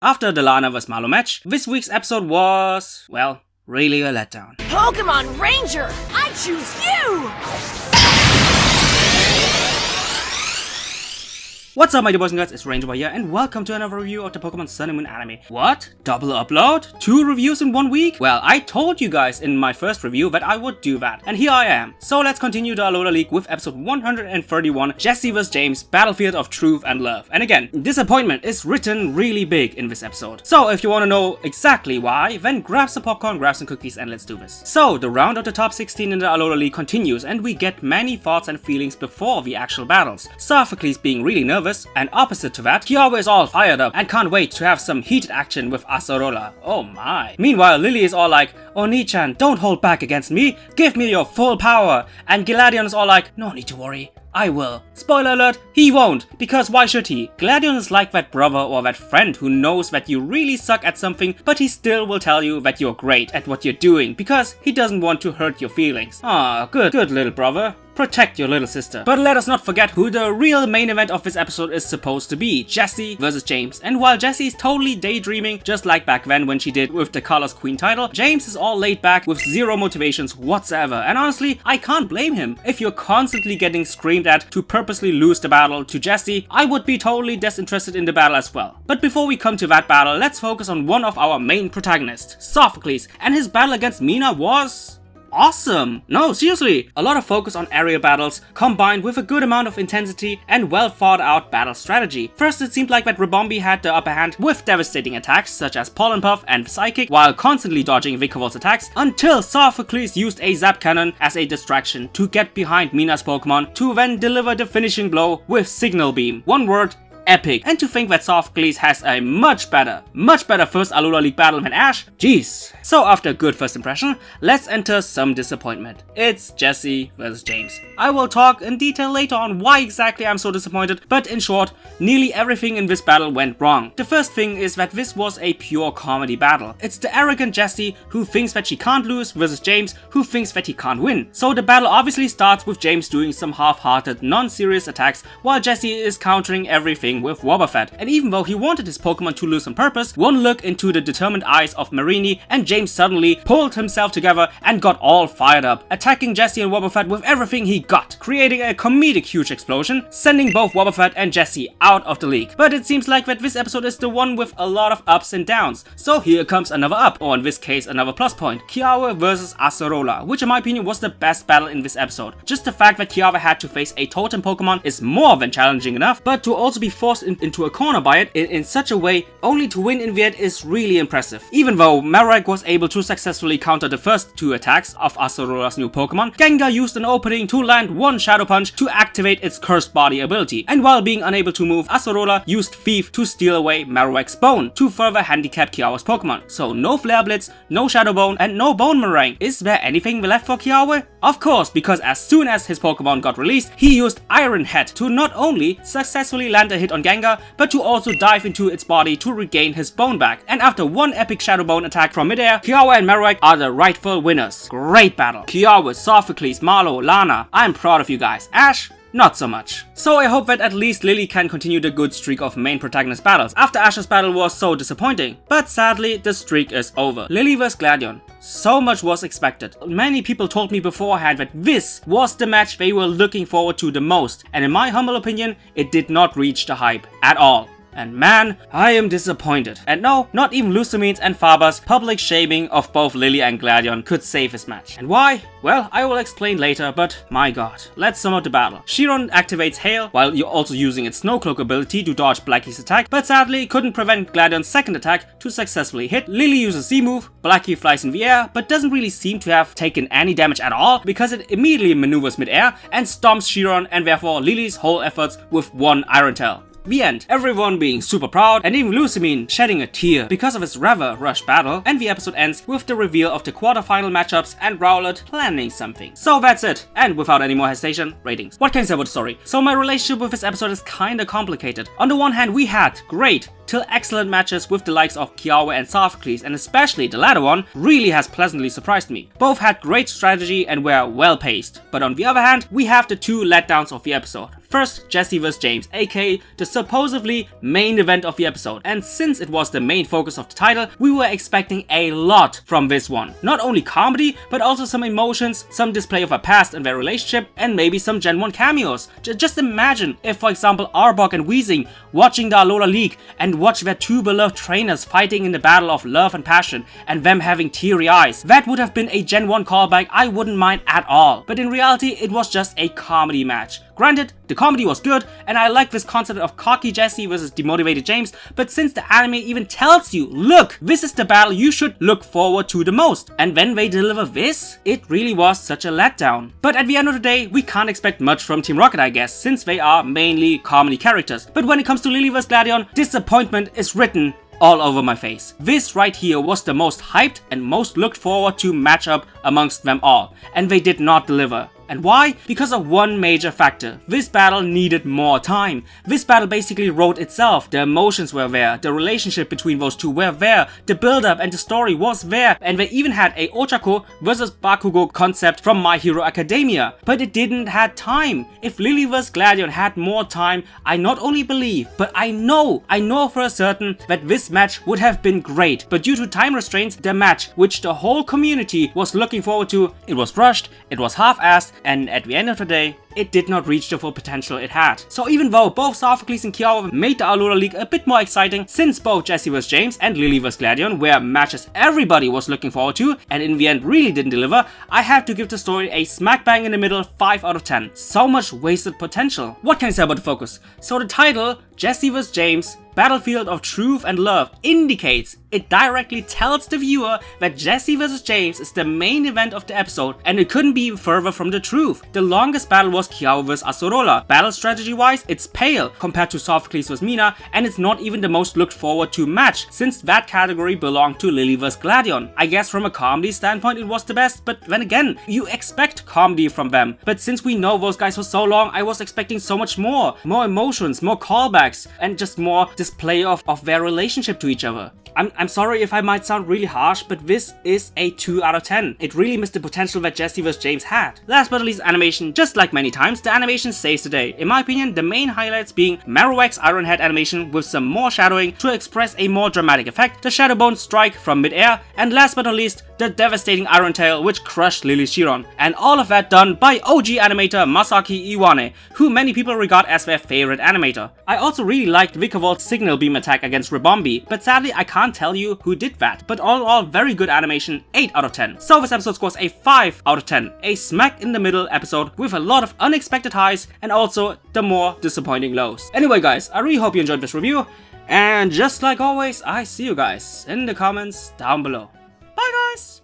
After the Lana vs Malo match, this week's episode was, well, really a letdown. Pokemon Ranger, I choose you! What's up my dear boys and girls, it's Ranger Boy here and welcome to another review of the Pokemon Sun and Moon anime. What? Double upload? 2 reviews in 1 week? Well, I told you guys in my first review that I would do that, and here I am. So let's continue the Alola League with episode 131, Jessie vs James, Battlefield of Truth and Love. And again, disappointment is written really big in this episode. So if you want to know exactly why, then grab some popcorn, grab some cookies and let's do this. So the round of the top 16 in the Alola League continues and we get many thoughts and feelings before the actual battles. Sophocles being really nervous, and opposite to that, Kiawa is all fired up and can't wait to have some heated action with Acerola. Oh my. Meanwhile, Lillie is all like, Oni-chan, don't hold back against me, give me your full power. And Gladion is all like, no need to worry, I will. Spoiler alert, he won't, because why should he? Gladion is like that brother or that friend who knows that you really suck at something, but he still will tell you that you're great at what you're doing, because he doesn't want to hurt your feelings. Ah, good little brother. Protect your little sister. But let us not forget who the real main event of this episode is supposed to be, Jessie versus James. And while Jessie is totally daydreaming, just like back then when she did with the Colors Queen title, James is all laid back with zero motivations whatsoever. And honestly, I can't blame him. If you're constantly getting screamed at to purposely lose the battle to Jessie, I would be totally disinterested in the battle as well. But before we come to that battle, let's focus on one of our main protagonists, Sophocles, and his battle against Mina was awesome! No, seriously! A lot of focus on area battles, combined with a good amount of intensity and well thought out battle strategy. First, it seemed like that Ribombee had the upper hand with devastating attacks such as Pollen Puff and Psychic, while constantly dodging Vikavolt attacks, until Sophocles used a Zap Cannon as a distraction to get behind Mina's Pokemon to then deliver the finishing blow with Signal Beam. One word, epic. And to think that Sophocles has a much better first Alola League battle than Ash, jeez. So after a good first impression, let's enter some disappointment. It's Jessie vs James. I will talk in detail later on why exactly I'm so disappointed, but in short, nearly everything in this battle went wrong. The first thing is that this was a pure comedy battle. It's the arrogant Jessie who thinks that she can't lose versus James who thinks that he can't win. So the battle obviously starts with James doing some half-hearted, non-serious attacks while Jessie is countering everything with Wobbuffet. And even though he wanted his Pokemon to lose on purpose, one look into the determined eyes of Marini and James suddenly pulled himself together and got all fired up, attacking Jessie and Wobbuffet with everything he got, creating a comedic huge explosion, sending both Wobbuffet and Jessie out of the league. But it seems like that this episode is the one with a lot of ups and downs, so here comes another up, or in this case another plus point, Kiawa versus Acerola, which in my opinion was the best battle in this episode. Just the fact that Kiawa had to face a totem Pokemon is more than challenging enough, but to also be forced into a corner by it in such a way only to win in the end is really impressive. Even though Marowak was able to successfully counter the first 2 attacks of Acerola's new Pokemon, Gengar used an opening to land 1 Shadow Punch to activate its Cursed Body ability, and while being unable to move, Acerola used Thief to steal away Marowak's Bone to further handicap Kiawa's Pokemon. So no Flare Blitz, no Shadow Bone, and no Bone Meringue. Is there anything left for Kiawa? Of course, because as soon as his Pokemon got released, he used Iron Head to not only successfully land a hit on Gengar, but to also dive into its body to regain his bone back. And after 1 epic Shadow Bone attack from midair, Kiawa and Marowak are the rightful winners. Great battle. Kiawa, Sophocles, Malo, Lana, I'm proud of you guys. Ash, not so much. So I hope that at least Lillie can continue the good streak of main protagonist battles after Ash's battle was so disappointing. But sadly, the streak is over. Lillie vs Gladion. So much was expected. Many people told me beforehand that this was the match they were looking forward to the most, and in my humble opinion, it did not reach the hype at all. And man, I am disappointed. And no, not even Lucamine's and Faber's public shaming of both Lillie and Gladion could save this match. And why? Well, I will explain later, but my god. Let's sum up the battle. Chiron activates Hail, while you're also using its Snow Cloak ability to dodge Blackie's attack, but sadly couldn't prevent Gladion's second attack to successfully hit. Lillie uses Z-move, Blackie flies in the air, but doesn't really seem to have taken any damage at all, because it immediately maneuvers mid-air and stomps Chiron and therefore Lillie's whole efforts with 1 Iron Tail. The end. Everyone being super proud and even Lucamine shedding a tear because of his rather rushed battle, and the episode ends with the reveal of the quarterfinal matchups and Rowlet planning something. So that's it, and without any more hesitation, ratings. What can I say about the story? So my relationship with this episode is kinda complicated. On the one hand, we had great till excellent matches with the likes of Kiawa and Sophocles, and especially the latter one really has pleasantly surprised me. Both had great strategy and were well paced, but on the other hand, we have the 2 letdowns of the episode. First, Jessie vs James, aka the supposedly main event of the episode, and since it was the main focus of the title, we were expecting a lot from this one. Not only comedy, but also some emotions, some display of a past and their relationship, and maybe some Gen 1 cameos. Just imagine if, for example, Arbok and Weezing watching the Alola League and watch their two beloved trainers fighting in the battle of love and passion, and them having teary eyes. That would have been a Gen 1 callback I wouldn't mind at all, but in reality it was just a comedy match. Granted, the comedy was good, and I like this concept of cocky Jessie versus demotivated James, but since the anime even tells you, look, this is the battle you should look forward to the most, and when they deliver this, it really was such a letdown. But at the end of the day, we can't expect much from Team Rocket, I guess, since they are mainly comedy characters. But when it comes to Lillie vs Gladion, disappointment is written all over my face. This right here was the most hyped and most looked forward to matchup amongst them all, and they did not deliver. And why? Because of one major factor. This battle needed more time. This battle basically wrote itself. The emotions were there, the relationship between those two were there, the build-up and the story was there, and they even had a Ochako versus Bakugo concept from My Hero Academia. But it didn't have time. If Lillie vs Gladion had more time, I not only believe, but I know for a certain that this match would have been great. But due to time restraints, the match, which the whole community was looking forward to, it was rushed, it was half-assed, and at the end of the day, it did not reach the full potential it had. So even though both Sophocles and Kiawa made the Alola League a bit more exciting, since both Jessie vs James and Lillie vs Gladion were matches everybody was looking forward to, and in the end really didn't deliver, I have to give the story a smack bang in the middle 5 out of 10. So much wasted potential. What can I say about the focus? So the title, Jessie vs James, Battlefield of Truth and Love, indicates, it directly tells the viewer that Jessie vs James is the main event of the episode, and it couldn't be further from the truth. The longest battle was Kiawa vs Acerola. Battle strategy wise, it's pale compared to Sophocles vs Mina, and it's not even the most looked forward to match, since that category belonged to Lillie vs Gladion. I guess from a comedy standpoint it was the best, but then again, you expect comedy from them. But since we know those guys for so long, I was expecting so much more. More emotions, more callbacks, and just more display of their relationship to each other. I'm sorry if I might sound really harsh, but this is a 2 out of 10. It really missed the potential that Jessie vs James had. Last but not least, animation. Just like many times, the animation saves the day. In my opinion, the main highlights being Marowak's Iron Head animation with some more shadowing to express a more dramatic effect, the Shadow Bone strike from mid-air, and last but not least, the devastating Iron Tail which crushed Lillie's Chiron. And all of that done by OG animator Masaki Iwane, who many people regard as their favorite animator. I also really liked Vikavolt signal beam attack against Ribombee, but sadly I can't tell you who did that. But all in all, very good animation, 8 out of 10. So this episode scores a 5 out of 10. A smack in the middle episode with a lot of unexpected highs and also the more disappointing lows. Anyway guys, I really hope you enjoyed this review, and just like always, I see you guys in the comments down below. Bye guys!